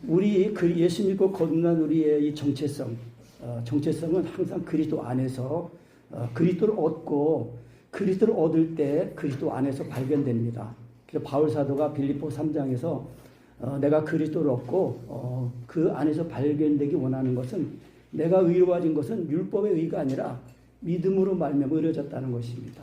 우리 예수 믿고 거듭난 우리의 이 정체성은 항상 그리스도 안에서 그리스도를 얻고 그리스도를 얻을 때 그리스도 안에서 발견됩니다. 그래서 바울 사도가 빌립보 3장에서 내가 그리스도를 얻고 그 안에서 발견되기 원하는 것은 내가 의로워진 것은 율법의 의가 아니라 믿음으로 말미암아 의로워졌다는 것입니다.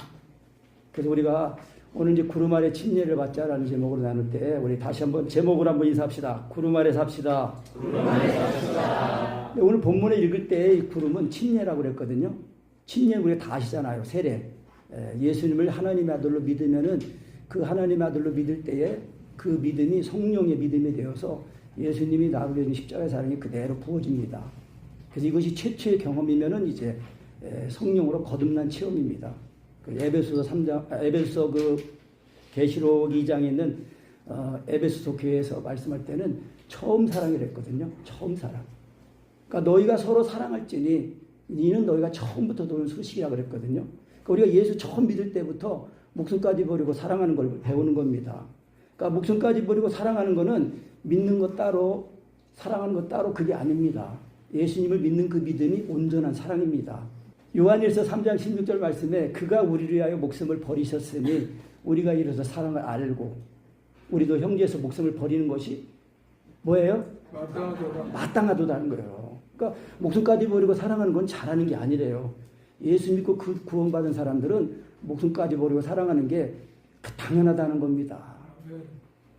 그래서 우리가 오늘 이제 구름 아래 침례를 받자라는 제목으로 나눌 때 우리 다시 한번 제목으로 한번 인사합시다. 구름 아래 삽시다. 구름 아래 삽시다. 오늘 본문에 읽을 때 이 구름은 침례라고 그랬거든요. 침례는 우리가 다 아시잖아요. 세례. 예수님을 하나님의 아들로 믿으면은 그 하나님의 아들로 믿을 때에 그 믿음이 성령의 믿음이 되어서 예수님이 나를 위해 십자가의 사랑이 그대로 부어집니다. 그래서 이것이 최초의 경험이면은 이제 성령으로 거듭난 체험입니다. 에베소서 3장, 에베소 계시록 2장에 있는 에베소서 교회에서 말씀할 때는 처음 사랑이라 했거든요. 처음 사랑. 그러니까 너희가 서로 사랑할지니 이는 너희가 처음부터 도는 소식이라 그랬거든요. 그러니까 우리가 예수 처음 믿을 때부터 목숨까지 버리고 사랑하는 걸 배우는 겁니다. 그러니까 목숨까지 버리고 사랑하는 거는 믿는 것 따로 사랑하는 것 따로 그게 아닙니다. 예수님을 믿는 그 믿음이 온전한 사랑입니다. 요한일서 3장 16절 말씀에 그가 우리를 위하여 목숨을 버리셨으니 우리가 이로써 사랑을 알고 우리도 형제에서 목숨을 버리는 것이 뭐예요? 마땅하도다는 거예요. 그러니까 목숨까지 버리고 사랑하는 건 잘하는 게 아니래요. 예수 믿고 그 구원받은 사람들은 목숨까지 버리고 사랑하는 게 당연하다는 겁니다.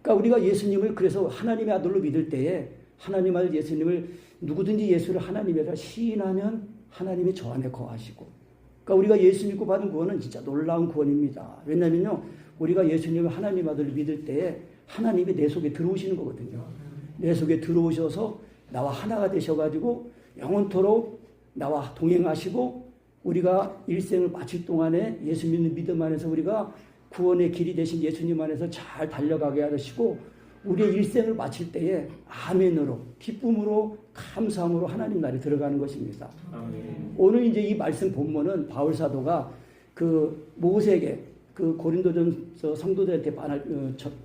그러니까 우리가 예수님을 그래서 하나님의 아들로 믿을 때에 하나님 아들 예수님을 누구든지 예수를 하나님이라 시인하면 하나님이 저 안에 거하시고. 그러니까 우리가 예수 믿고 받은 구원은 진짜 놀라운 구원입니다. 왜냐면요, 우리가 예수님을 하나님 아들을 믿을 때에 하나님이 내 속에 들어오시는 거거든요. 내 속에 들어오셔서 나와 하나가 되셔가지고 영원토록 나와 동행하시고 우리가 일생을 마칠 동안에 예수 믿는 믿음 안에서 우리가 구원의 길이 되신 예수님 안에서 잘 달려가게 하시고 우리의 일생을 마칠 때에 아멘으로 기쁨으로 감사함으로 하나님 나라에 들어가는 것입니다. 아멘. 오늘 이제 이 말씀 본문은 바울 사도가 그 모세에게 그 고린도전서 성도들한테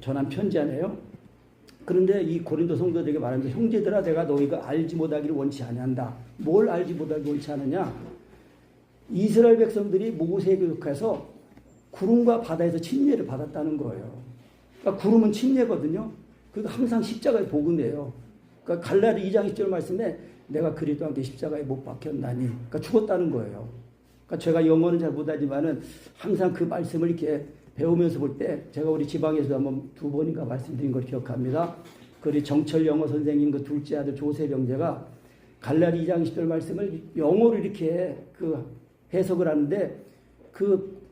전한 편지하네요. 그런데 이 고린도 성도들에게 말하면서 형제들아 내가 너희가 알지 못하기를 원치 아니한다. 뭘 알지 못하기를 원치 않느냐? 이스라엘 백성들이 모세에게 속해서 구름과 바다에서 침례를 받았다는 거예요. 그러니까 구름은 침례거든요. 그러니까 항상 십자가의 복음이에요. 그러니까 갈라디 2장 10절 말씀에 내가 그리스도와 함께 십자가에 못 박혔나니 그러니까 죽었다는 거예요. 그러니까 제가 영어는 잘 못하지만은 항상 그 말씀을 이렇게 배우면서 볼 때 제가 우리 지방에서 한번 2번인가 말씀드린 걸 기억합니다. 그리 정철 영어 선생님 그 둘째 아들 조셉 형제가 갈라디 2장 10절 말씀을 영어로 이렇게 그 해석을 하는데 그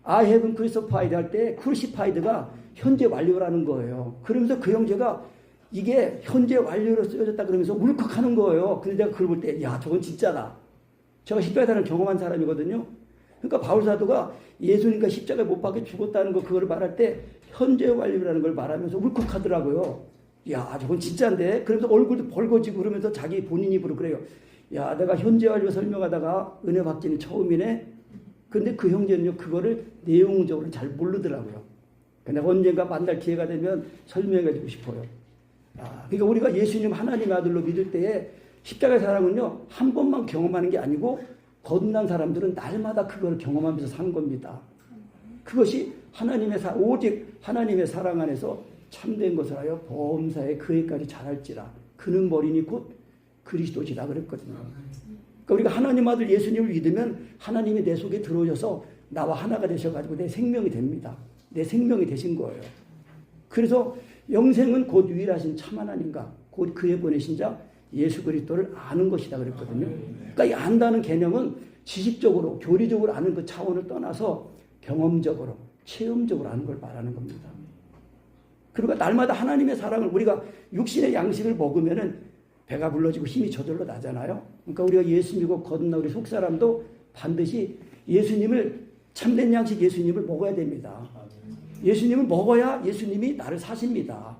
I have crucified 할 때 crucified가 현재 완료라는 거예요. 그러면서 그 형제가 이게 현재 완료로 쓰여졌다 그러면서 울컥하는 거예요. 근데 내가 그걸 볼 때 야 저건 진짜다. 제가 십자가를 경험한 사람이거든요. 그러니까 바울 사도가 예수님과 십자가에 못 박혀 죽었다는 거 그거를 말할 때 현재 완료라는 걸 말하면서 울컥하더라고요. 야 저건 진짜인데. 그러면서 얼굴도 벌거지고 그러면서 자기 본인 입으로 그래요. 야 내가 현재 완료 설명하다가 은혜 받기는 처음이네. 근데 그 형제는요 그거를 내용적으로 잘 모르더라고요. 내가 언젠가 만날 기회가 되면 설명해 주고 싶어요. 그러니까 우리가 예수님 하나님의 아들로 믿을 때에 십자가의 사랑은요 한 번만 경험하는 게 아니고 거듭난 사람들은 날마다 그걸 경험하면서 사는 겁니다. 그것이 오직 하나님의 사랑 안에서 참된 것을 하여 범사에 그에까지 자랄지라 그는 머리니 곧 그리스도시라 그랬거든요. 그러니까 우리가 하나님 아들 예수님을 믿으면 하나님이 내 속에 들어오셔서 나와 하나가 되셔가지고 내 생명이 됩니다. 내 생명이 되신 거예요. 그래서 영생은 곧 유일하신 참 하나님과 곧 그의 보내신 자 예수 그리스도를 아는 것이다 그랬거든요. 그러니까 이 안다는 개념은 지식적으로 교리적으로 아는 그 차원을 떠나서 경험적으로 체험적으로 아는 걸 말하는 겁니다. 그러니까 날마다 하나님의 사랑을 우리가 육신의 양식을 먹으면은 배가 불러지고 힘이 저절로 나잖아요. 그러니까 우리가 예수 믿고 거듭난 우리 속사람도 반드시 예수님을 참된 양식 예수님을 먹어야 됩니다. 예수님을 먹어야 예수님이 나를 사십니다.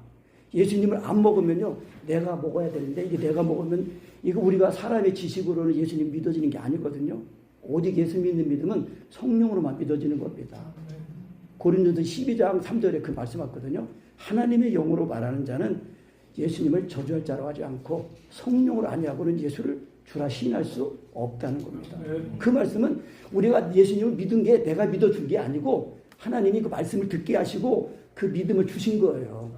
예수님을 안 먹으면요 내가 먹어야 되는데 이게 내가 먹으면 이거 우리가 사람의 지식으로는 예수님 믿어지는 게 아니거든요. 오직 예수 믿는 믿음은 성령으로만 믿어지는 겁니다. 고린도서 12장 3절에 그 말씀 왔거든요. 하나님의 영으로 말하는 자는 예수님을 저주할 자로 하지 않고 성령으로 아니하고는 예수를 주라 시인할 수 없다는 겁니다. 그 말씀은 우리가 예수님을 믿은 게 내가 믿어준 게 아니고 하나님이 그 말씀을 듣게 하시고 그 믿음을 주신 거예요.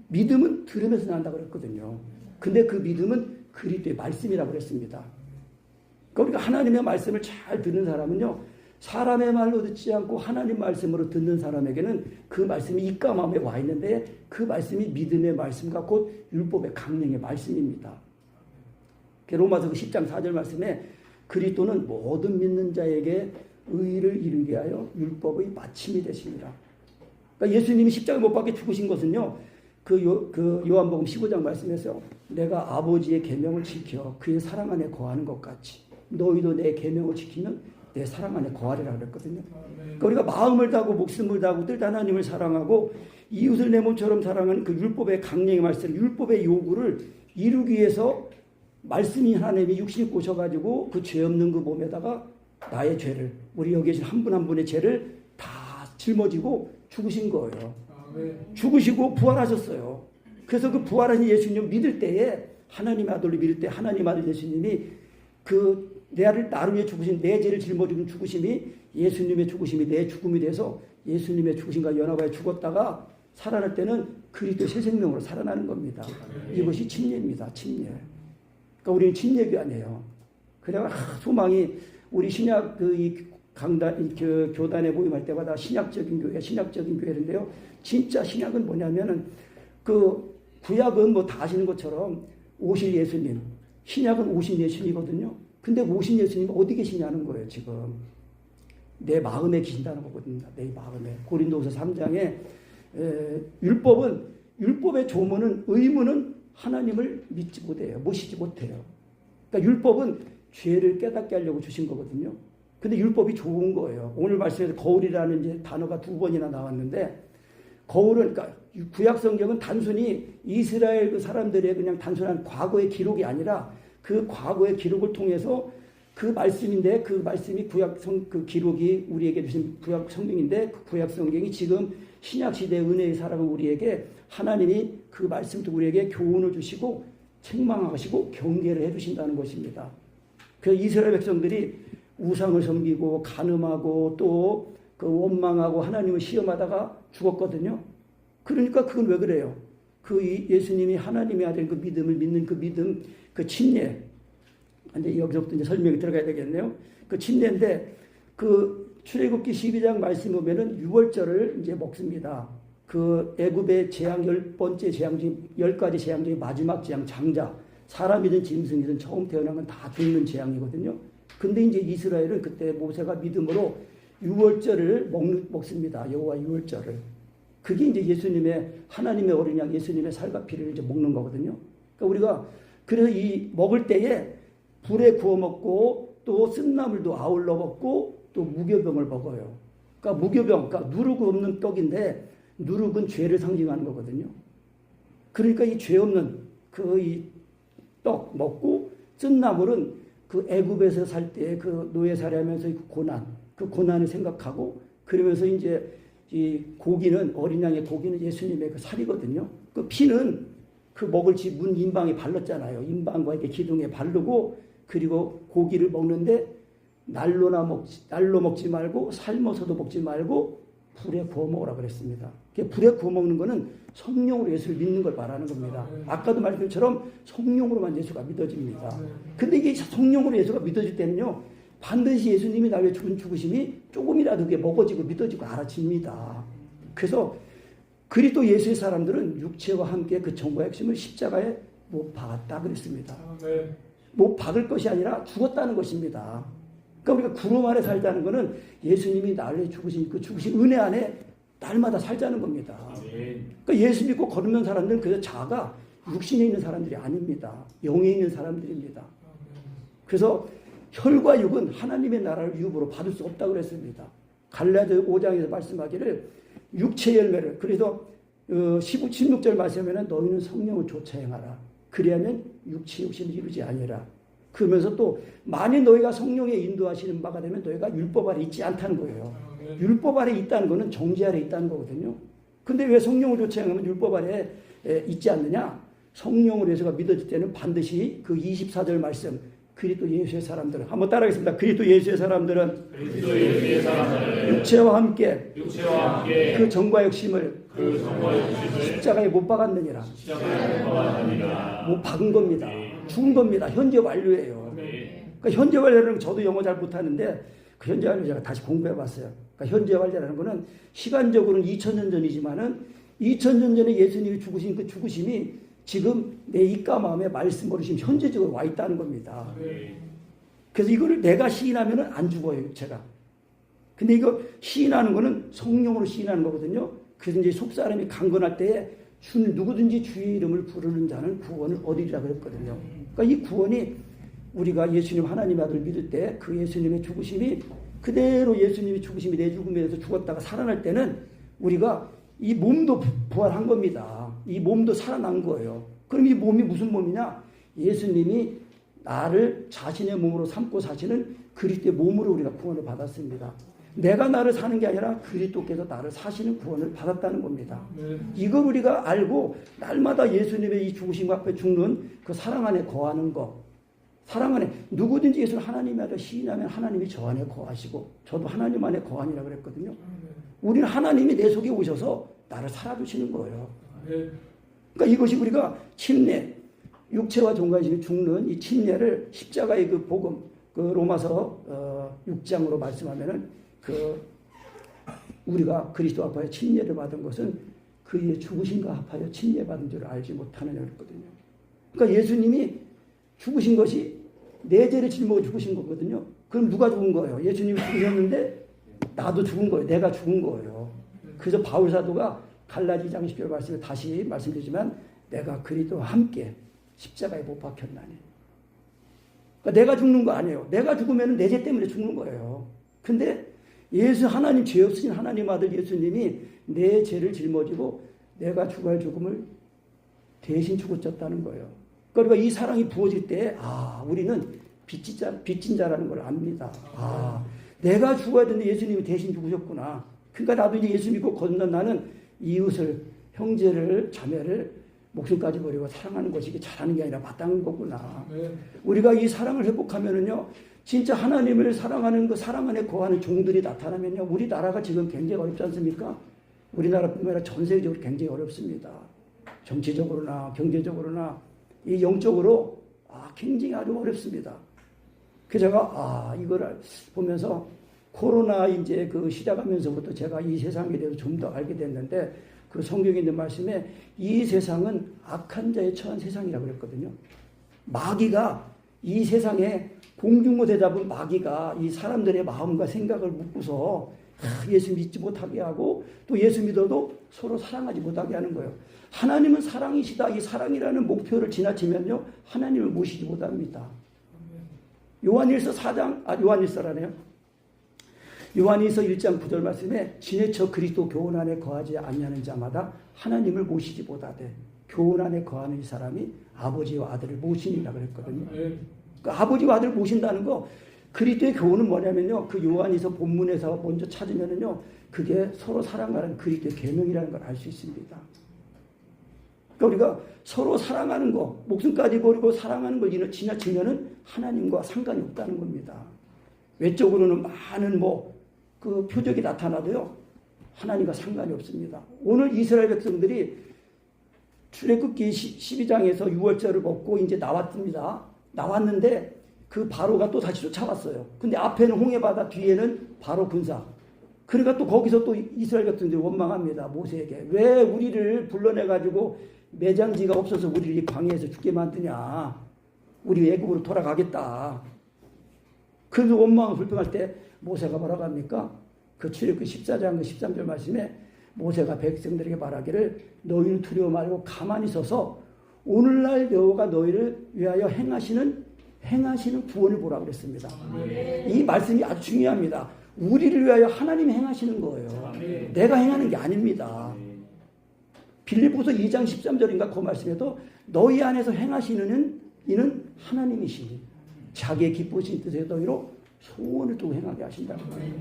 믿음은 들으면서 난다 그랬거든요. 근데 그 믿음은 그리스도의 말씀이라고 그랬습니다. 그러니까 우리가 하나님의 말씀을 잘 듣는 사람은요, 사람의 말로 듣지 않고 하나님 말씀으로 듣는 사람에게는 그 말씀이 입과 마음에 와 있는데 그 말씀이 믿음의 말씀과 곧 율법의 강령의 말씀입니다. 로마서 10장 4절 말씀에 그리스도는 모든 믿는 자에게 의를 이루게 하여 율법의 마침이 되십니다. 그러니까 예수님이 십자가에 못 박혀 죽으신 것은요, 그 요한복음 15장 말씀에서 내가 아버지의 계명을 지켜 그의 사랑 안에 거하는 것 같이 너희도 내 계명을 지키면 내 사랑 안에 거하리라 그랬거든요. 그러니까 우리가 마음을 다하고 목숨을 다하고 늘 하나님을 사랑하고 이웃을 내 몸처럼 사랑하는 그 율법의 강령의 말씀, 율법의 요구를 이루기 위해서 말씀이 하나님이 육신이 오셔가지고 그 죄 없는 그 몸에다가 나의 죄를, 우리 여기 계신 한 분 한 분의 죄를 다 짊어지고 죽으신 거예요. 죽으시고 부활하셨어요. 그래서 그 부활하신 예수님 믿을 때에 하나님의 아들로 믿을 때 하나님 아들 예수님이 그 나를 위해 죽으신 내 죄를 짊어지는 죽으심이 예수님의 죽으심이 내 죽음이 돼서 예수님의 죽으심과 연합하여 죽었다가 살아날 때는 그리스도의 새 생명으로 살아나는 겁니다. 이것이 침례입니다. 침례. 그러니까 우리는 침례교환이에요. 그래가 소망이 우리 신약 이 강단 그 교단에 모임할 때마다 신약적인 교회인데요. 진짜 신약은 뭐냐면은 그 구약은 뭐 다 아시는 것처럼 오실 예수님, 신약은 오신 예수님이거든요. 근데 오신 예수님 어디 계시냐는 거예요. 지금 내 마음에 계신다는 거거든요. 내 마음에. 고린도후서 3장에 율법의 조문은 의무는 하나님을 믿지 못해요. 모시지 못해요. 그러니까 율법은 죄를 깨닫게 하려고 주신 거거든요. 근데 율법이 좋은 거예요. 오늘 말씀에서 거울이라는 이제 단어가 2번이나 나왔는데 거울은 그러니까 구약 성경은 단순히 이스라엘 그 사람들의 그냥 단순한 과거의 기록이 아니라 그 과거의 기록을 통해서 그 말씀인데 그 말씀이 그 기록이 우리에게 주신 구약 성경인데 그 구약 성경이 지금 신약 시대의 은혜의 사람은 우리에게 하나님이 그 말씀도 우리에게 교훈을 주시고 책망하시고 경계를 해주신다는 것입니다. 그 이스라엘 백성들이 우상을 섬기고 간음하고 또 그 원망하고 하나님을 시험하다가 죽었거든요. 그러니까 그건 왜 그래요? 그 예수님이 하나님의 아들 그 믿음을 믿는 그 믿음, 그 침례. 근데 여기서부터 이제 설명이 들어가야 되겠네요. 그 침례인데 그 출애굽기 12장 말씀 보면은 유월절을 이제 먹습니다. 그 애굽의 재앙 10번째 재앙 중 10가지 재앙 중에 마지막 재앙 장자. 사람이든 짐승이든 처음 태어난 건 다 죽는 재앙이거든요. 근데 이제 이스라엘은 그때 모세가 믿음으로 유월절을 먹습니다. 여호와 유월절을. 그게 이제 예수님의 하나님의 어린 양 예수님의 살과 피를 이제 먹는 거거든요. 그러니까 우리가 그래서 이 먹을 때에 불에 구워 먹고 또 쓴나물도 아울러 먹고 또 무교병을 먹어요. 그러니까 무교병, 그러니까 누룩 없는 떡인데 누룩은 죄를 상징하는 거거든요. 그러니까 이 죄 없는 그 이 떡 먹고 쓴나물은 그 애굽에서 살 때 그 노예살이하면서 그 고난을 생각하고 그러면서 이제 이 고기는 어린 양의 고기는 예수님의 그 살이거든요. 그 피는 그 먹을 문 인방에 발랐잖아요. 인방과 이렇게 기둥에 바르고 그리고 고기를 먹는데 날로 먹지 말고 삶아서도 먹지 말고 불에 구워 먹으라 그랬습니다. 불에 구워 먹는 거는 성령으로 예수를 믿는 걸 말하는 겁니다. 아까도 말했던 것처럼 성령으로만 예수가 믿어집니다. 근데 이게 성령으로 예수가 믿어질 때는요. 반드시 예수님이 나를 죽으심이 조금이라도 그게 먹어지고 믿어지고 알아집니다. 그래서 그리스도 예수의 사람들은 육체와 함께 그 정보의 핵심을 십자가에 못 박았다 그랬습니다. 못 박을 것이 아니라 죽었다는 것입니다. 그러니까 우리가 구름 아래 살자는 것은 예수님이 나를 죽으신 그 죽으신 은혜 안에 날마다 살자는 겁니다. 그러니까 예수 믿고 걸으는 사람들은 그저 자가 육신에 있는 사람들이 아닙니다. 영에 있는 사람들입니다. 그래서 혈과 육은 하나님의 나라를 유업으로 받을 수 없다고 그랬습니다. 갈라디아 5장에서 말씀하기를 육체 열매를 그래서 16절 말씀하면 너희는 성령을 좇아 행하라. 그리하면 육체 욕심을 이루지 아니라. 그러면서 또 만일 너희가 성령의 인도하시는 바가 되면 너희가 율법 아래 있지 않다는 거예요. 율법 아래 있다는 것은 정죄 아래 있다는 거거든요. 근데 왜 성령을 좇아 행하면 율법 아래 있지 않느냐? 성령으로 예수가 믿어질 때는 반드시 그 24절 말씀 그리스도 예수의 사람들은 한번 따라하겠습니다. 그리스도 예수의 사람들은 육체와 함께 그 정과 욕심을 십자가에 못 박았느니라. 못 박은 겁니다. 죽은 겁니다. 현재 완료예요. 그러니까 현재 완료는 저도 영어 잘 못하는데 그 현재 완료 제가 다시 공부해봤어요. 그러니까 현재 완료라는 거는 시간적으로는 2000년 전이지만은 2000년 전에 예수님이 죽으신 그 죽으심이 지금 내 입과 마음에 말씀으로 지금 현재적으로 와 있다는 겁니다. 그래서 이거를 내가 시인하면은 안 죽어요, 육체가. 근데 이거 시인하는 거는 성령으로 시인하는 거거든요. 그래서 이제 속사람이 강건할 때에 누구든지 주의 이름을 부르는 자는 구원을 얻으리라 그랬거든요. 그러니까 이 구원이 우리가 예수님 하나님 아들 믿을 때 그 예수님의 죽으심이 그대로 예수님이 죽으심이 내 죽음에 대해서 죽었다가 살아날 때는 우리가 이 몸도 부활한 겁니다. 이 몸도 살아난 거예요. 그럼 이 몸이 무슨 몸이냐? 예수님이 나를 자신의 몸으로 삼고 사시는 그리스도의 몸으로 우리가 구원을 받았습니다. 내가 나를 사는 게 아니라 그리스도께서 나를 사시는 구원을 받았다는 겁니다. 이걸 우리가 알고 날마다 예수님의 이 죽으심 앞에 죽는 그 사랑 안에 거하는 거. 사랑 안에 누구든지 예수를 하나님의 아들 시인하면 하나님이 저 안에 거하시고 저도 하나님 안에 거하니라 그랬거든요. 우리는 하나님이 내 속에 오셔서 나를 살아주시는 거예요. 그러니까 이것이 우리가 침례, 육체와 종관심이 죽는 이 침례를 십자가의 그 복음, 그 로마서 6장으로 말씀하면은 그 우리가 그리스도 앞에 침례를 받은 것은 그의 죽으심과 합하여 침례받은 줄 알지 못하느냐 그랬거든요. 그러니까 예수님이 죽으신 것이 내 죄를 짊어지고 죽으신 거거든요. 그럼 누가 죽은 거예요? 예수님이 죽으셨는데 나도 죽은 거예요. 내가 죽은 거예요. 그래서 바울 사도가 갈라디 2장 10절 말씀에 다시 말씀드리지만 내가 그리스도와 함께 십자가에 못 박혔나니. 그러니까 내가 죽는 거 아니에요. 내가 죽으면 내 죄 때문에 죽는 거예요. 근데 예수 하나님 죄 없으신 하나님 아들 예수님이 내 죄를 짊어지고 내가 죽어야 죽음을 대신 죽었다는 거예요. 그러니까 이 사랑이 부어질 때 우리는 빚진 자라는 걸 압니다. 내가 죽어야 되는데 예수님이 대신 죽으셨구나. 그러니까 나도 이제 예수 믿고 거듭난 나는 이웃을, 형제를, 자매를 목숨까지 버리고 사랑하는 것이 이게 잘하는 게 아니라 마땅한 거구나. 우리가 이 사랑을 회복하면은요, 진짜 하나님을 사랑하는 그 사랑 안에 거하는 종들이 나타나면요, 우리나라가 지금 굉장히 어렵지 않습니까? 우리나라뿐만 아니라 전 세계적으로 굉장히 어렵습니다. 정치적으로나 경제적으로나 이 영적으로 굉장히 아주 어렵습니다. 그래서 제가 이걸 보면서 코로나 이제 그 시작하면서부터 제가 이 세상에 대해서 좀 더 알게 됐는데 그 성경에 있는 말씀에 이 세상은 악한 자에 처한 세상이라고 그랬거든요. 마귀가 이 세상에 공중못에 잡은 마귀가 이 사람들의 마음과 생각을 묶고서 예수 믿지 못하게 하고 또 예수 믿어도 서로 사랑하지 못하게 하는 거예요. 하나님은 사랑이시다. 이 사랑이라는 목표를 지나치면요, 하나님을 모시지 못합니다. 요한일서 4장, 요한일서라네요. 요한일서 1장 9절 말씀에 지내쳐 그리스도 교훈 안에 거하지 아니하는 자마다 하나님을 모시지 못하되 교훈 안에 거하는 이 사람이 아버지와 아들을 모시니라 그랬거든요. 그러니까 아버지와 아들을 모신다는 거, 그리스도의 교훈은 뭐냐면요, 그 요한일서 본문에서 먼저 찾으면은요, 그게 서로 사랑하는 그리스도의 계명이라는 걸 알 수 있습니다. 그러니까 우리가 서로 사랑하는 거, 목숨까지 버리고 사랑하는 걸 지나치면은 하나님과 상관이 없다는 겁니다. 외적으로는 많은 그 표적이 나타나도요, 하나님과 상관이 없습니다. 오늘 이스라엘 백성들이 출애굽기 12장에서 6월절을 먹고 이제 나왔습니다. 나왔는데 그 바로가 또 다시 쫓아왔어요. 근데 앞에는 홍해바다, 뒤에는 바로 군사. 그러니까 또 거기서 또 이스라엘 백성들이 원망합니다. 모세에게. 왜 우리를 불러내가지고 매장지가 없어서 우리를 이 광야에서 죽게 만드냐. 우리 애굽으로 돌아가겠다. 그래서 원망을 불평할 때 모세가 뭐라고 합니까? 그 출애굽기 14장 13절 말씀에 모세가 백성들에게 말하기를 너희는 두려워 말고 가만히 서서 오늘날 여호와가 너희를 위하여 행하시는 구원을 보라 그랬습니다. 이 말씀이 아주 중요합니다. 우리를 위하여 하나님이 행하시는 거예요. 내가 행하는 게 아닙니다. 빌립보서 2장 13절인가 그 말씀에도 너희 안에서 행하시는 이는 하나님이시니 자기의 기쁘신 뜻에 너희로 소원을 두고 행하게 하신다는 거예요.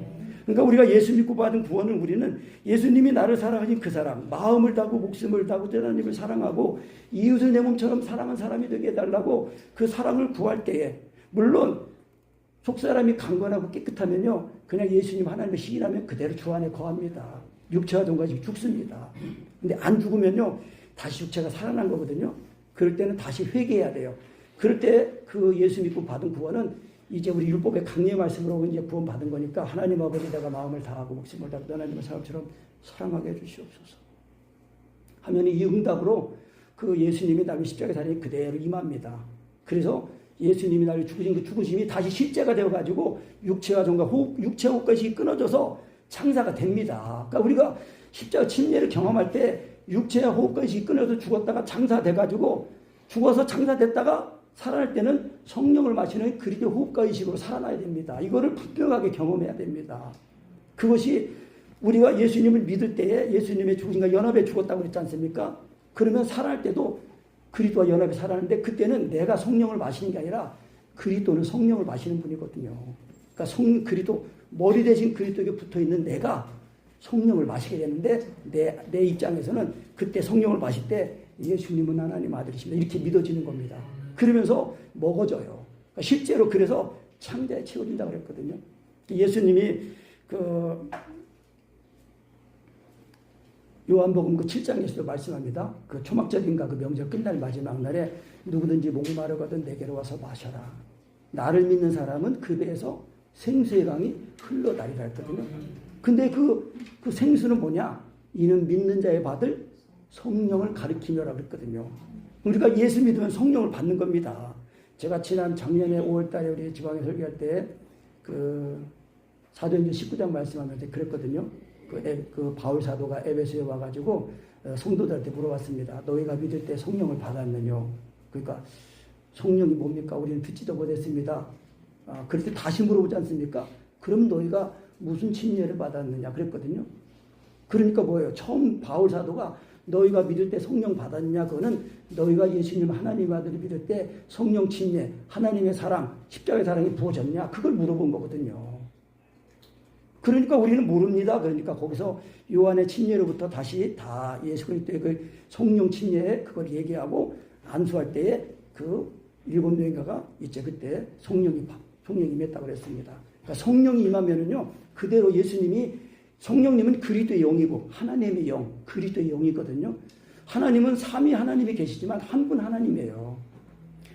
그러니까 우리가 예수 믿고 받은 구원을 우리는 예수님이 나를 사랑하신 그 사랑, 마음을 다하고 목숨을 다하고 하나님을 사랑하고 이웃을 내 몸처럼 사랑한 사람이 되게 해달라고 그 사랑을 구할 때에, 물론 속사람이 강건하고 깨끗하면요 그냥 예수님 하나님을 시인하면 그대로 주 안에 거합니다. 육체와 동같이 죽습니다. 근데 안 죽으면요 다시 육체가 살아난 거거든요. 그럴 때는 다시 회개해야 돼요. 그럴 때 그 예수 믿고 받은 구원은 이제 우리 율법의 강례 말씀으로 이제 구원 받은 거니까 하나님 아버지 내가 마음을 다하고 목숨을 다하고 하나님의 사람처럼 사랑하게 해주시옵소서 하면 이 응답으로 그 예수님이 나를 십자가에 달리니 그대로 임합니다. 그래서 예수님이 나를 죽으신 그 죽으심이 다시 실제가 되어가지고 육체와 정과 호흡, 육체 호흡까지 끊어져서 창사가 됩니다. 그러니까 우리가 십자가 침례를 경험할 때 육체와 호흡까지 끊어서 죽었다가 창사돼가지고 죽어서 창사됐다가 살아날 때는 성령을 마시는 그리스도 호흡과 의식으로 살아나야 됩니다. 이거를 분명하게 경험해야 됩니다. 그것이 우리가 예수님을 믿을 때에 예수님의 죽으심과 연합에 죽었다고 그랬지 않습니까? 그러면 살아날 때도 그리스도와 연합에 살아나는데 그때는 내가 성령을 마시는 게 아니라 그리스도는 성령을 마시는 분이거든요. 그러니까 그리스도 머리 대신 그리스도에게 붙어있는 내가 성령을 마시게 되는데 내 입장에서는 그때 성령을 마실 때 예수님은 하나님 아들이십니다. 이렇게 믿어지는 겁니다. 그러면서 먹어져요. 그러니까 실제로 그래서 창자에 채워진다고 그랬거든요. 예수님이 그 요한복음 그 7장에서도 말씀합니다. 그 초막절인가 그 명절 끝날 마지막 날에 누구든지 목마르거든 내게로 와서 마셔라. 나를 믿는 사람은 그 배에서 생수의 강이 흘러다니라 했거든요. 근데 그 생수는 뭐냐? 이는 믿는 자의 받을 성령을 가리키며라고 했거든요. 우리가 예수 믿으면 성령을 받는 겁니다. 제가 지난 작년에 5월 달에 우리 지방에 설교할 때 그 사도행전 19장 말씀하면서 그랬거든요. 그 바울 사도가 에베소에 와가지고 성도들한테 물어봤습니다. 너희가 믿을 때 성령을 받았느냐? 그러니까 성령이 뭡니까? 우리는 듣지도 못했습니다. 그럴 때 다시 물어보지 않습니까? 그럼 너희가 무슨 침례를 받았느냐? 그랬거든요. 그러니까 뭐예요? 처음 바울 사도가 너희가 믿을 때 성령 받았냐? 그거는 너희가 예수님 하나님 아들을 믿을 때 성령 침례, 하나님의 사랑, 십자가의 사랑이 부어졌냐? 그걸 물어본 거거든요. 그러니까 우리는 모릅니다. 그러니까 거기서 요한의 침례로부터 다시 다 예수 그리스도의 그 성령 침례 그걸 얘기하고 안수할 때에 그 7명인가가 이제 그때 성령이 임했다고 그랬습니다. 그러니까 성령이 임하면은요 그대로 성령님은 그리스도의 영이고 하나님의 영, 그리스도의 영이거든요. 하나님은 삼위 하나님이 계시지만 한 분 하나님이에요.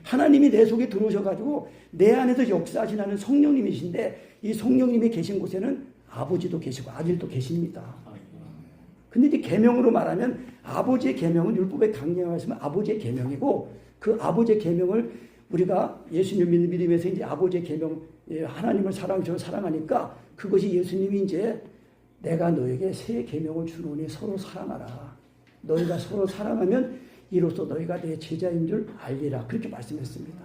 하나님이 내 속에 들어오셔가지고 내 안에서 역사하시는 성령님이신데 이 성령님이 계신 곳에는 아버지도 계시고 아들도 계십니다. 근데 이제 계명으로 말하면 아버지의 계명은 율법의 강령에 말씀은 아버지의 계명이고 그 아버지의 계명을 우리가 예수님 믿으면서 이제 아버지의 계명 하나님을 사랑하니까 그것이 예수님이 이제 내가 너에게 새 계명을 주노니 서로 사랑하라. 너희가 서로 사랑하면 이로써 너희가 내 제자인 줄 알리라. 그렇게 말씀했습니다.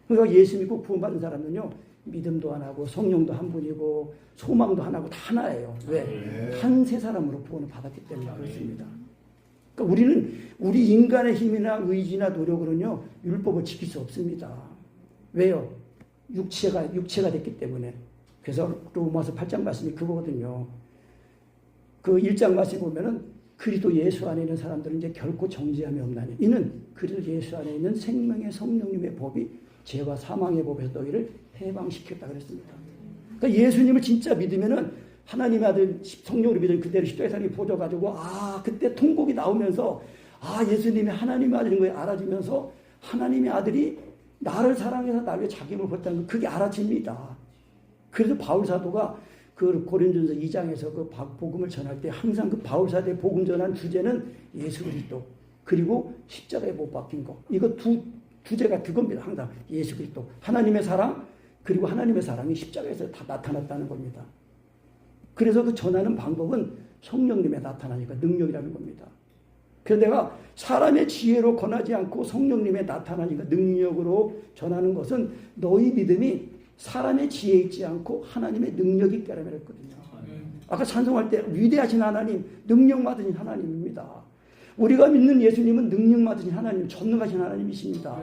그러니까 예수 믿고 구원받은 사람은요. 믿음도 하나고 성령도 한 분이고 소망도 하나고 다 하나예요. 왜? 한 세 사람으로 구원을 받았기 때문에 그렇습니다. 그러니까 우리는 우리 인간의 힘이나 의지나 노력으로는요. 율법을 지킬 수 없습니다. 왜요? 육체가 됐기 때문에. 그래서 로마서 8장 말씀이 그거거든요. 그 1장 말씀 보면은 그리스도 예수 안에 있는 사람들은 이제 결코 정죄함이 없나니 이는 그리스도 예수 안에 있는 생명의 성령님의 법이 죄와 사망의 법에서 너희를 해방시켰다 그랬습니다. 그러니까 예수님을 진짜 믿으면은 하나님의 아들 성령으로 믿으면 그대로 십자가의 사랑이 보져가지고 그때 통곡이 나오면서 예수님이 하나님의 아들인 걸 알아지면서 하나님의 아들이 나를 사랑해서 나를 자기 몸을 벌다는 거 그게 알아집니다. 그래서 바울 사도가 그 고린도전서 2장에서 그 복음을 전할 때 항상 그 바울 사도의 복음 전한 주제는 예수 그리스도 그리고 십자가에 못 박힌 거 이거 두 주제가 그겁니다. 항상 예수 그리스도 하나님의 사랑 그리고 하나님의 사랑이 십자가에서 다 나타났다는 겁니다. 그래서 그 전하는 방법은 성령님의 나타나니까 능력이라는 겁니다. 그래서 내가 사람의 지혜로 권하지 않고 성령님의 나타나니까 능력으로 전하는 것은 너희 믿음이 사람의 지혜에 있지 않고 하나님의 능력이 있게 하라고 했거든요. 아까 찬송할 때 위대하신 하나님, 능력 받으신 하나님입니다. 우리가 믿는 예수님은 능력 받으신 하나님, 전능하신 하나님이십니다.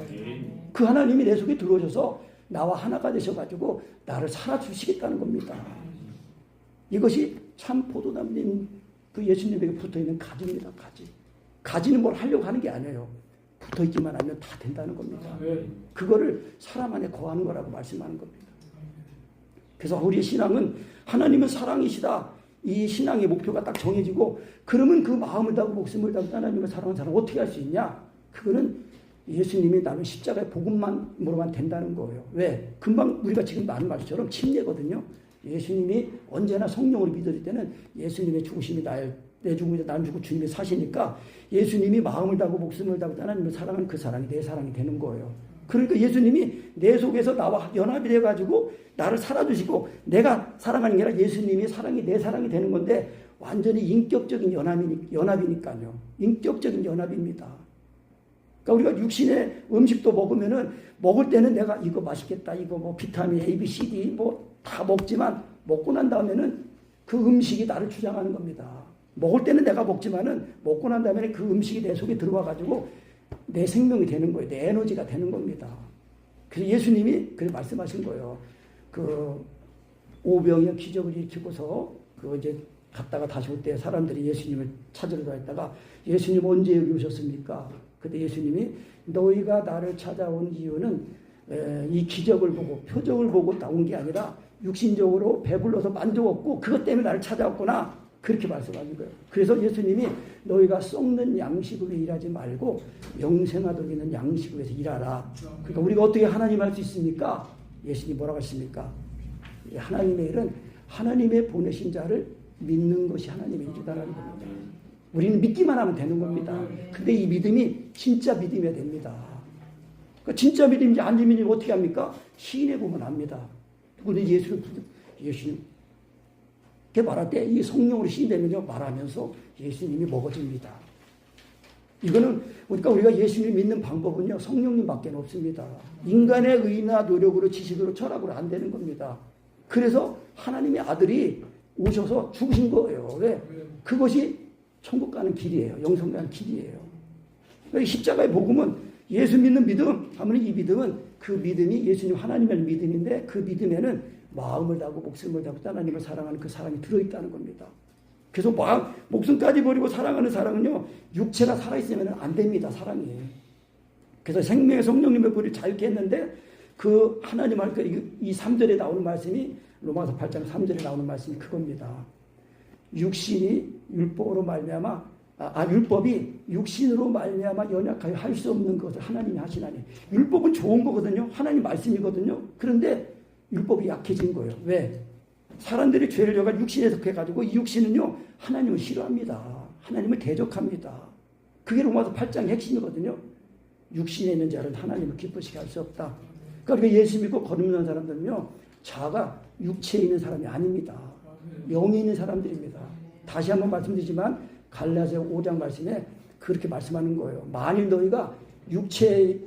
그 하나님이 내 속에 들어오셔서 나와 하나가 되셔가지고 나를 살아주시겠다는 겁니다. 이것이 참 포도나무인 그 예수님에게 붙어있는 가지입니다. 가지는 뭘 하려고 하는 게 아니에요. 붙어있기만 하면 다 된다는 겁니다. 그거를 사람 안에 거하는 거라고 말씀하는 겁니다. 그래서 우리의 신앙은 하나님은 사랑이시다. 이 신앙의 목표가 딱 정해지고 그러면 그 마음을 다하고 목숨을 다하고 하나님을 사랑하는 사람 어떻게 할 수 있냐? 그거는 예수님이 나는 십자가의 복음만으로만 된다는 거예요. 왜? 금방 우리가 지금 많은 말처럼 침례거든요. 예수님이 언제나 성령으로 믿을 때는 예수님의 죽으심이 내 죽음이 나는 죽고 주님이 사시니까 예수님이 마음을 다하고 목숨을 다하고 하나님을 사랑하는 그 사랑이 내 사랑이 되는 거예요. 그러니까 예수님이 내 속에서 나와 연합이 돼가지고 나를 살아주시고 내가 사랑하는 게 아니라 예수님이 사랑이 내 사랑이 되는 건데 완전히 인격적인 연합이니까요. 인격적인 연합입니다. 그러니까 우리가 육신의 음식도 먹으면은 먹을 때는 내가 이거 맛있겠다, 이거 뭐 비타민 A, B, C, D 뭐 다 먹지만 먹고 난 다음에는 그 음식이 나를 주장하는 겁니다. 먹을 때는 내가 먹지만은 먹고 난 다음에 그 음식이 내 속에 들어와가지고 내 생명이 되는 거예요. 내 에너지가 되는 겁니다. 그래서 예수님이 그렇게 말씀하신 거예요. 그 오병이어 기적을 일으키고서 그 이제 갔다가 다시 올 때 사람들이 예수님을 찾으러 다녔다가 예수님 언제 여기 오셨습니까? 그때 예수님이 너희가 나를 찾아온 이유는 이 기적을 보고 표적을 보고 나온 게 아니라 육신적으로 배불러서 만족 없고 그것 때문에 나를 찾아왔구나. 그렇게 말씀하신 거예요. 그래서 예수님이 너희가 썩는 양식으로 일하지 말고 영생하도록 있는 양식으로 해서 일하라. 그러니까 우리가 어떻게 하나님 할 수 있습니까? 예수님이 뭐라고 하십니까? 하나님의 일은 하나님의 보내신 자를 믿는 것이 하나님의 일이다라는 겁니다. 우리는 믿기만 하면 되는 겁니다. 근데 이 믿음이 진짜 믿음이어야 됩니다. 그러니까 진짜 믿음인지 안 믿음인지 어떻게 합니까? 시인에 보면 압니다. 근데 예수님 이렇게 말할 때 이 성령으로 시인되면요 말하면서 예수님이 먹어집니다. 이거는 그러니까 우리가 예수님 믿는 방법은요 성령님밖에 없습니다. 인간의 의나 노력으로 지식으로 철학으로 안 되는 겁니다. 그래서 하나님의 아들이 오셔서 죽으신 거예요. 왜? 그것이 천국 가는 길이에요. 영성 가는 길이에요. 그러니까 십자가의 복음은 예수 믿는 믿음 하면 이 믿음은 그 믿음이 예수님 하나님의 믿음인데 그 믿음에는 마음을 다하고 목숨을 다하고 하나님을 사랑하는 그 사랑이 들어있다는 겁니다. 그래서 목숨까지 버리고 사랑하는 사랑은요 육체가 살아있으면 안 됩니다. 사랑이. 그래서 생명의 성령님의 불을 자유케 했는데 그 하나님 할 이 3절에 나오는 말씀이 로마서 8장 3절에 나오는 말씀이 그겁니다. 육신이 율법으로 말미암아 율법이 육신으로 말미암아 연약하여 할 수 없는 것을 하나님이 하시나니 율법은 좋은 거거든요. 하나님 말씀이거든요. 그런데 율법이 약해진 거예요. 왜? 사람들이 죄를 져가 육신에 속해가지고 이 육신은요 하나님을 싫어합니다. 하나님을 대적합니다. 그게 로마서 8장의 핵심이거든요. 육신에 있는 자는 하나님을 기쁘시게 할 수 없다. 그러니까 예수 믿고 거듭난 사람들은요 자가 육체에 있는 사람이 아닙니다. 영이 있는 사람들입니다. 다시 한번 말씀드리지만 갈라디아 5장 말씀에 그렇게 말씀하는 거예요. 만일 너희가 육체의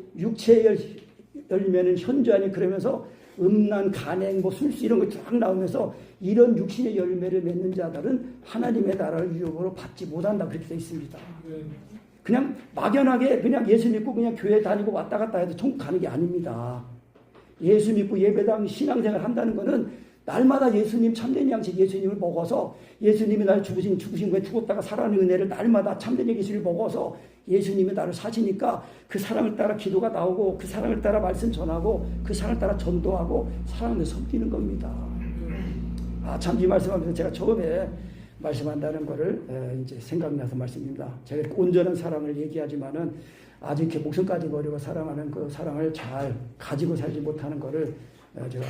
열매는 현저하니 그러면서 음란, 간행, 술수 이런 거 쫙 나오면서 이런 육신의 열매를 맺는 자들은 하나님의 나라를 유혹으로 받지 못한다 그렇게 되어 있습니다. 그냥 막연하게 그냥 예수 믿고 그냥 교회 다니고 왔다 갔다 해도 천국 가는 게 아닙니다. 예수 믿고 예배당 신앙생활 한다는 거는 날마다 예수님 참된 양식 예수님을 먹어서 예수님이 날 죽으신 거에 죽었다가 살아나는 은혜를 날마다 참된 예수를 먹어서 예수님이 나를 사시니까 그 사랑을 따라 기도가 나오고 그 사랑을 따라 말씀 전하고 그 사랑을 따라 전도하고 사랑을 섬기는 겁니다. 참 이 말씀하면서 제가 처음에 말씀한다는 거를 이제 생각나서 말씀입니다. 제가 온전한 사랑을 얘기하지만은 아직 이렇게 목숨까지 버리고 사랑하는 그 사랑을 잘 가지고 살지 못하는 거를 제가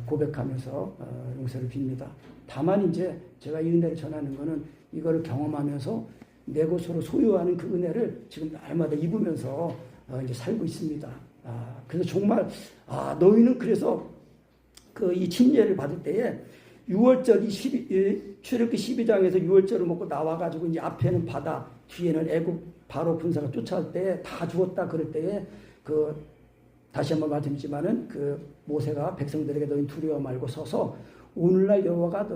고백하면서 용서를 빕니다. 다만 이제 제가 이 은혜를 전하는 거는 이거를 경험하면서 내 것으로 소유하는 그 은혜를 지금 날마다 입으면서 이제 살고 있습니다. 그래서 정말 너희는 그래서 그 이 침례를 받을 때에 6월절 출애굽기 12장에서 6월절을 먹고 나와가지고 이제 앞에는 바다, 뒤에는 애굽 바로 군사가 쫓아올 때 다 죽었다 그럴 때에 그 다시 한번 말씀드리지만은 그 모세가 백성들에게 너희 두려워 말고 서서 오늘날 여호와가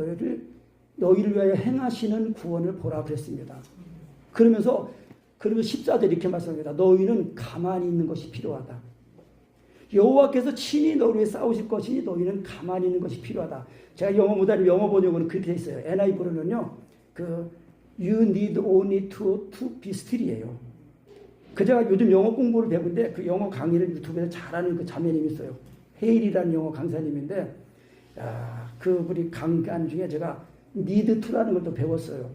너희를 위하여 행하시는 구원을 보라 그랬습니다. 그러면서 14절 이렇게 말씀합니다. 너희는 가만히 있는 것이 필요하다. 여호와께서 친히 너를 위해 싸우실 것이니 너희는 가만히 있는 것이 필요하다. 제가 영어 못하는 영어 번역으로는 그렇게 돼 있어요. NIV로는요. You need only to be still이에요. 제가 요즘 영어 공부를 배우는데 그 영어 강의를 유튜브에서 잘하는 그 자매님이 있어요. 헤일이라는 영어 강사님인데 그분이 강간 중에 제가 need to라는 걸 또 배웠어요.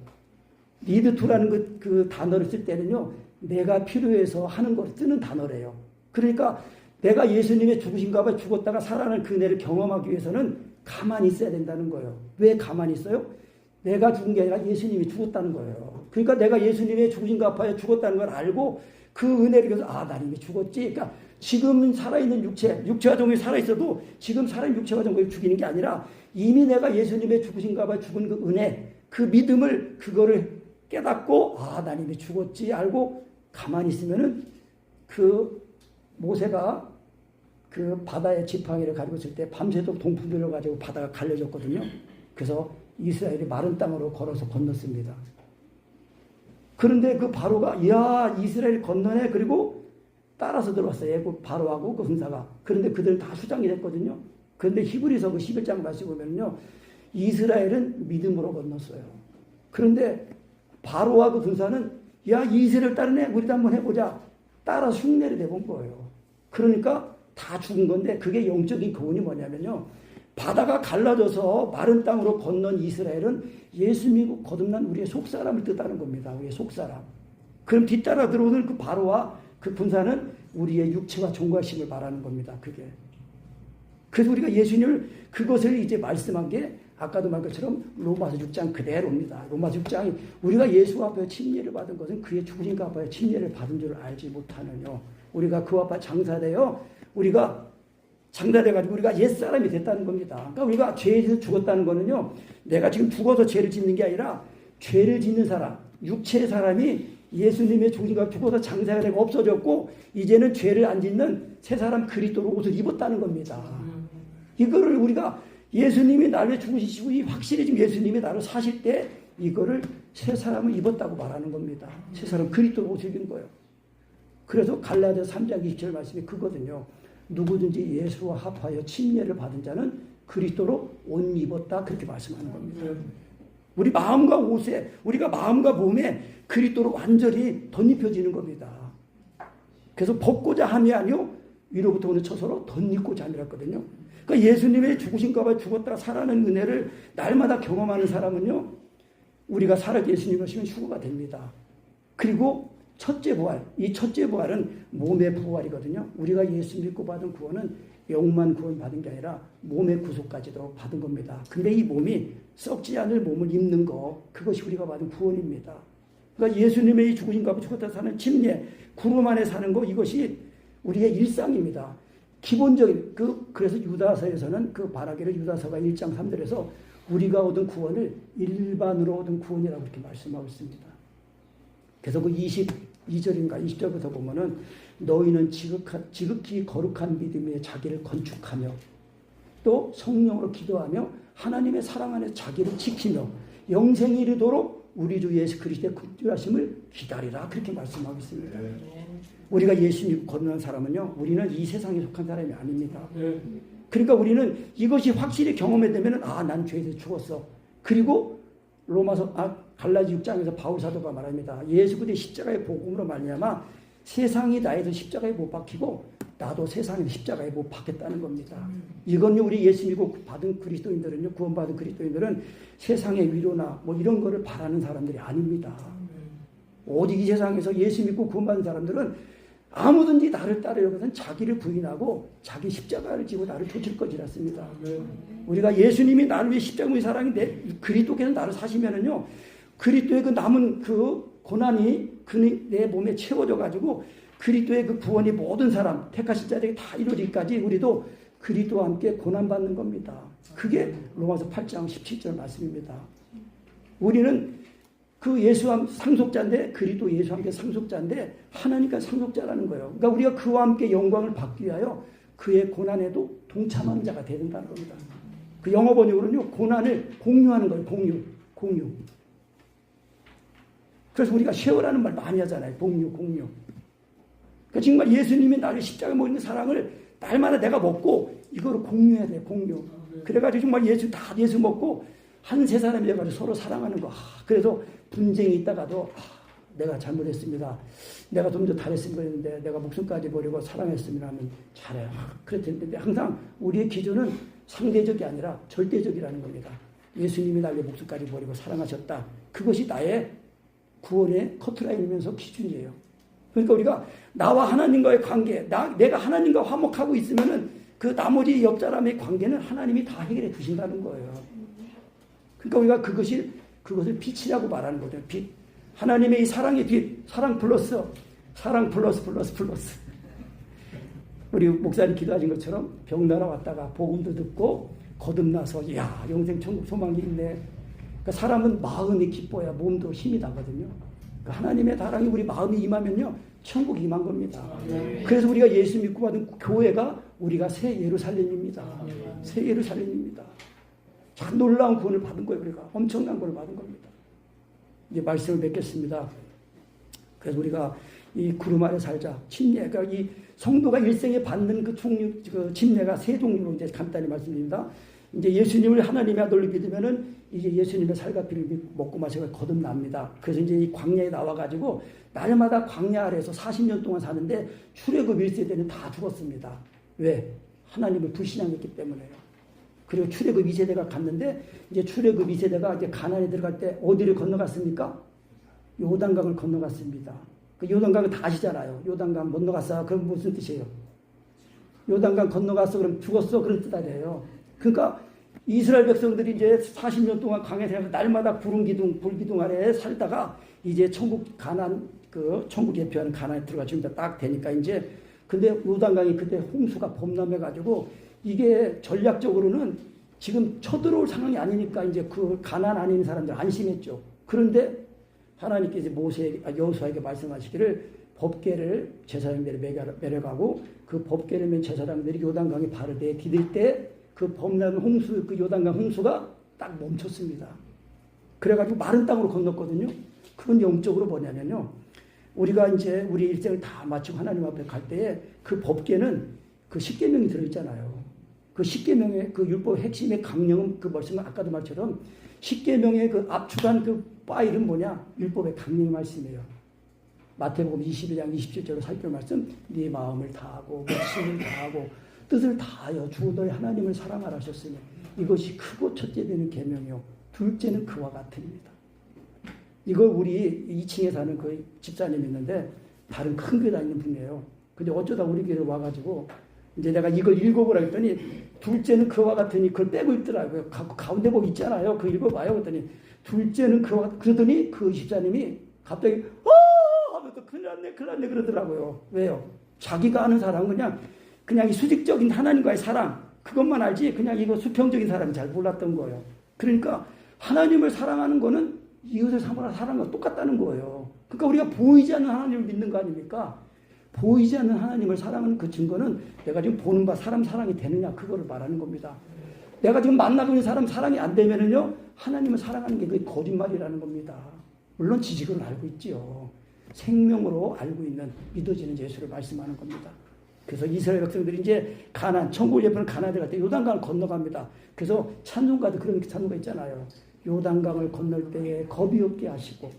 need to라는 그 단어를 쓸 때는요. 내가 필요해서 하는 걸 쓰는 단어래요. 그러니까 내가 예수님의 죽으신가 봐 죽었다가 살아나는 그 은혜를 경험하기 위해서는 가만히 있어야 된다는 거예요. 왜 가만히 있어요? 내가 죽은 게 아니라 예수님이 죽었다는 거예요. 그러니까 내가 예수님의 죽으신가 봐에 죽었다는 걸 알고 그 은혜를 위해서 나 이미 죽었지. 그러니까 지금 살아있는 육체와 정이 살아있어도 지금 살아있는 육체와 정을 죽이는 게 아니라 이미 내가 예수님의 죽으신가 봐 죽은 그 은혜, 그 믿음을 그거를 깨닫고 난 이미 죽었지 알고 가만히 있으면은 그 모세가 그 바다의 지팡이를 가지고 있을 때 밤새도록 동풍 들어가지고 바다가 갈려졌거든요. 그래서 이스라엘이 마른 땅으로 걸어서 건넜습니다. 그런데 그 바로가 이스라엘 건너네. 그리고 따라서 들어왔어요. 애국 바로하고 그 군사가. 그런데 그들은 다 수장이 됐거든요. 그런데 히브리서 그 11장 말씀 보면요. 이스라엘은 믿음으로 건넜어요. 그런데 바로와 그 군사는 이스라엘 따르네. 우리도 한번 해보자. 따라 흉내를 내본 거예요. 그러니까 다 죽은 건데 그게 영적인 교훈이 뭐냐면요. 바다가 갈라져서 마른 땅으로 건넌 이스라엘은 예수 믿고 거듭난 우리의 속사람을 뜻하는 겁니다. 우리의 속사람. 그럼 뒤따라 들어오는 그 바로와 그 군사는 우리의 육체와 종과심을 말하는 겁니다. 그게. 그래서 우리가 예수님을 그것을 이제 말씀한 게 아까도 말 것처럼 로마서 6장 그대로입니다. 로마서 6장이 우리가 예수 앞에 침례를 받은 것은 그의 죽으신 앞에 침례를 받은 줄 알지 못하느뇨. 우리가 그 앞에 장사되어 우리가 장사돼가지고 우리가 옛사람이 됐다는 겁니다. 그러니까 우리가 죄에서 죽었다는 거는요. 내가 지금 죽어서 죄를 짓는 게 아니라 죄를 짓는 사람, 육체의 사람이 예수님의 죽으신가 죽어서 장사가 되고 없어졌고 이제는 죄를 안 짓는 새 사람 그리스도로 옷을 입었다는 겁니다. 이거를 우리가 예수님이 나를 죽으시고 확실히 지금 예수님이 나를 사실 때 이거를 새 사람을 입었다고 말하는 겁니다. 새 사람 그리스도로 옷을 입은 거예요. 그래서 갈라디아서 3장 27절 말씀이 그거든요. 누구든지 예수와 합하여 침례를 받은 자는 그리스도로 옷 입었다 그렇게 말씀하는 겁니다. 우리 마음과 옷에 우리가 마음과 몸에 그리스도로 완전히 덧입혀지는 겁니다. 그래서 벗고자 함이 아니요 위로부터 오는 처소로 덧입고자 함이라 했거든요. 그러니까 예수님의 죽으신가 봐 죽었다가 살아나는 은혜를 날마다 경험하는 사람은요. 우리가 살아 예수님 오시면 휴거가 됩니다. 그리고 첫째 부활, 이 첫째 부활은 몸의 부활이거든요. 우리가 예수 믿고 받은 구원은 영만 구원 받은 게 아니라 몸의 구속까지도 받은 겁니다. 근데 이 몸이 썩지 않을 몸을 입는 거, 그것이 우리가 받은 구원입니다. 그러니까 예수님의 이 죽으신가 봐 죽었다 사는 침례, 구름 안에 사는 거, 이것이 우리의 일상입니다. 기본적인 그래서 유다서에서는 그 말하기를 유다서가 1장 3절에서 우리가 얻은 구원을 일반으로 얻은 구원이라고 이렇게 말씀하고 있습니다. 그래서 그 22절인가 20절부터 보면은 너희는 지극히 거룩한 믿음에 자기를 건축하며 또 성령으로 기도하며 하나님의 사랑 안에 자기를 지키며 영생이 이르도록 우리 주 예수 그리스도의 극률하심을 기다리라 그렇게 말씀하고 있습니다. 우리가 예수 믿고 거듭난 사람은요, 우리는 이 세상에 속한 사람이 아닙니다. 그러니까 우리는 이것이 확실히 경험되면 난 죄에서 죽었어. 그리고 갈라디 6장에서 바울 사도가 말합니다. 예수 그리스도의 십자가의 복음으로 말미암아 세상이 나에서 십자가에 못 박히고 나도 세상에 십자가에 못 박혔다는 겁니다. 이건요 우리 예수 믿고 받은 그리스도인들은요 구원받은 그리스도인들은 세상의 위로나 이런 거를 바라는 사람들이 아닙니다. 오직 이 세상에서 예수 믿고 구원받은 사람들은 아무든지 나를 따르려고 해서는 자기를 부인하고 자기 십자가를 지고 나를 쫓을 것이라 씁니다. 우리가 예수님이 나를 위해 십자가의 사랑이 그리스도께서 나를 사시면은요 그리스도의 그 남은 그 고난이 내 몸에 채워져 가지고 그리스도의 그 구원이 모든 사람 택하신 자들에게 다 이루어지기까지 우리도 그리스도와 함께 고난받는 겁니다. 그게 로마서 8장 17절 말씀입니다. 우리는 그 예수와 상속자인데 그리스도 예수와 함께 상속자인데 하나님과 상속자라는 거예요. 그러니까 우리가 그와 함께 영광을 받기 위하여 그의 고난에도 동참하는 자가 되야 된다는 겁니다. 그 영어 번역으로는요 고난을 공유하는 거예요. 공유. 그래서 우리가 쉐어라는 말 많이 하잖아요. 공유. 그러니까 정말 예수님이 나를 십자가에 못 있는 사랑을 날마다 내가 먹고 이거를 공유해야 돼, 공유. 그래가지고 정말 예수 먹고 한 세 사람이 돼가지고 서로 사랑하는 거. 그래서 분쟁이 있다가도 내가 잘못했습니다. 내가 좀 더 잘했으면 그랬는데 내가 목숨까지 버리고 사랑했으면 하면 잘해요. 그랬는데 항상 우리의 기준은 상대적이 아니라 절대적이라는 겁니다. 예수님이 나의 목숨까지 버리고 사랑하셨다. 그것이 나의 구원의 커트라인이면서 기준이에요. 그러니까 우리가 나와 하나님과의 관계, 내가 하나님과 화목하고 있으면은 그 나머지 옆 사람의 관계는 하나님이 다 해결해 주신다는 거예요. 그러니까 우리가 그것을 빛이라고 말하는 거죠. 빛. 하나님의 이 사랑의 빛, 사랑 플러스. 우리 목사님 기도하신 것처럼 병나라 왔다가 복음도 듣고 거듭나서 야 영생 천국 소망이 있네. 그러니까 사람은 마음이 기뻐야 몸도 힘이 나거든요. 그러니까 하나님의 사랑이 우리 마음이 임하면요 천국이 임한 겁니다. 그래서 우리가 예수 믿고 받은 교회가 우리가 새 예루살렘입니다. 새 예루살렘입니다. 참 놀라운 구원을 받은 거예요. 우리가 엄청난 구원을 받은 겁니다. 이제 말씀을 맺겠습니다. 그래서 우리가 이 구름 아래 살자. 침례, 그러니까 이 성도가 일생에 받는 그 침례가 세 종류로 이제 간단히 말씀드립니다. 이제 예수님을 하나님의 아들로 믿으면은 이제 예수님의 살과 피를 먹고 마시고 거듭납니다. 그래서 이제 이 광야에 나와가지고 날마다 광야 아래에서 40년 동안 사는데 출애굽 1세대는 다 죽었습니다. 왜? 하나님을 불신앙했기 때문에요. 그리고 출애굽 2세대가 갔는데 이제 출애굽 2세대가 이제 가나안에 들어갈 때 어디를 건너갔습니까? 요단강을 건너갔습니다. 그 요단강은 다 아시잖아요. 요단강 건너갔어. 그럼 무슨 뜻이에요? 요단강 건너갔어. 그럼 죽었어. 그런 뜻 아니에요. 그러니까 이스라엘 백성들이 이제 40년 동안 강에서 날마다 불기둥 아래에 살다가 이제 천국 가나안 천국 예표하는 가나안에 들어가 지금 딱 되니까 이제 근데 요단강이 그때 홍수가 범람해가지고 이게 전략적으로는 지금 쳐들어올 상황이 아니니까 이제 그 가나안 안에 있는 사람들 안심했죠. 그런데 하나님께서 여호수아에게 말씀하시기를 법궤를 제사장들이 매려가고 그 법궤를 맨 제사장들이 요단강에 발을 디딜 때 그 범람 홍수, 그 요단강 홍수가 딱 멈췄습니다. 그래가지고 마른 땅으로 건넜거든요. 그건 영적으로 뭐냐면요. 우리가 이제 우리 일생을 다 마치고 하나님 앞에 갈 때에 그 법궤는 그 십계명이 들어있잖아요. 그 십계명의 그 율법 핵심의 강령은 그 말씀 아까도 말처럼 십계명의 그 압축한 그 파일은 뭐냐? 율법의 강령의 말씀이에요. 마태복음 21장 27절로 살펴볼 말씀, 네 마음을 다하고 목숨을 다하고 뜻을 다하여 주 너의 하나님을 사랑하라 하셨으니 이것이 크고 첫째 되는 계명이요 둘째는 그와 같으니이다. 이걸 우리 2층에 사는 그 집사님이 있는데 다른 큰 교회 다니는 분이에요. 근데 어쩌다 우리 교회에 와가지고 이제 내가 이걸 읽어보라 했더니 둘째는 그와 같으니 그걸 빼고 있더라고요. 가운데 복 있잖아요. 그거 읽어봐요. 그랬더니 둘째는 그와 그러더니 그 집사님이 갑자기 하면서 큰일 났네 그러더라고요. 왜요? 자기가 아는 사람은 그냥 이 수직적인 하나님과의 사랑 그것만 알지 그냥 이거 수평적인 사람이 잘 몰랐던 거예요. 그러니까 하나님을 사랑하는 거는 이웃을 사랑과 똑같다는 거예요. 그러니까 우리가 보이지 않는 하나님을 믿는 거 아닙니까? 보이지 않는 하나님을 사랑하는 그 증거는 내가 지금 보는 바 사람 사랑이 되느냐 그거를 말하는 겁니다. 내가 지금 만나고 있는 사람 사랑이 안 되면은요 하나님을 사랑하는 게 그게 거짓말이라는 겁니다. 물론 지식은 알고 있지요. 생명으로 알고 있는 믿어지는 예수를 말씀하는 겁니다. 그래서 이스라엘 백성들이 이제 가나안, 천국을 예표하는 가나안에 갈 때 요단강을 건너갑니다. 그래서 찬송가도 그런 찬송가 있잖아요. 요단강을 건널 때에 겁이 없게 하시고.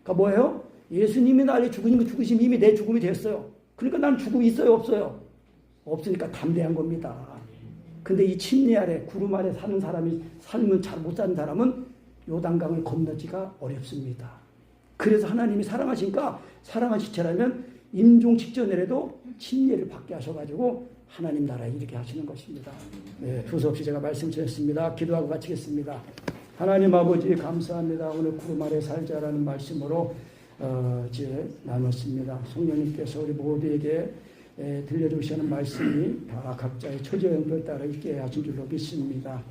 그러니까 뭐예요? 예수님이 나를 죽으심 이미 내 죽음이 됐어요. 그러니까 난 죽음이 있어요, 없어요? 없으니까 담대한 겁니다. 근데 이 침례 아래, 구름 아래 사는 사람이 삶을 잘 못 사는 사람은 요단강을 건너지가 어렵습니다. 그래서 하나님이 사랑하시니까 사랑하신 채라면 임종 직전에라도 침례를 받게 하셔가지고 하나님 나라에 이렇게 하시는 것입니다. 네, 두서없이 제가 말씀 드렸습니다. 기도하고 마치겠습니다. 하나님 아버지 감사합니다. 오늘 구름 아래 살자라는 말씀으로 이제 나눴습니다. 성령님께서 우리 모두에게 들려주시는 말씀이 다 각자의 처지와 형편에 따라 있게 하신 줄로 믿습니다.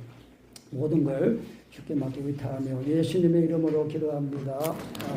모든 걸 주께 맡기고 의탁하며 예수님의 이름으로 기도합니다.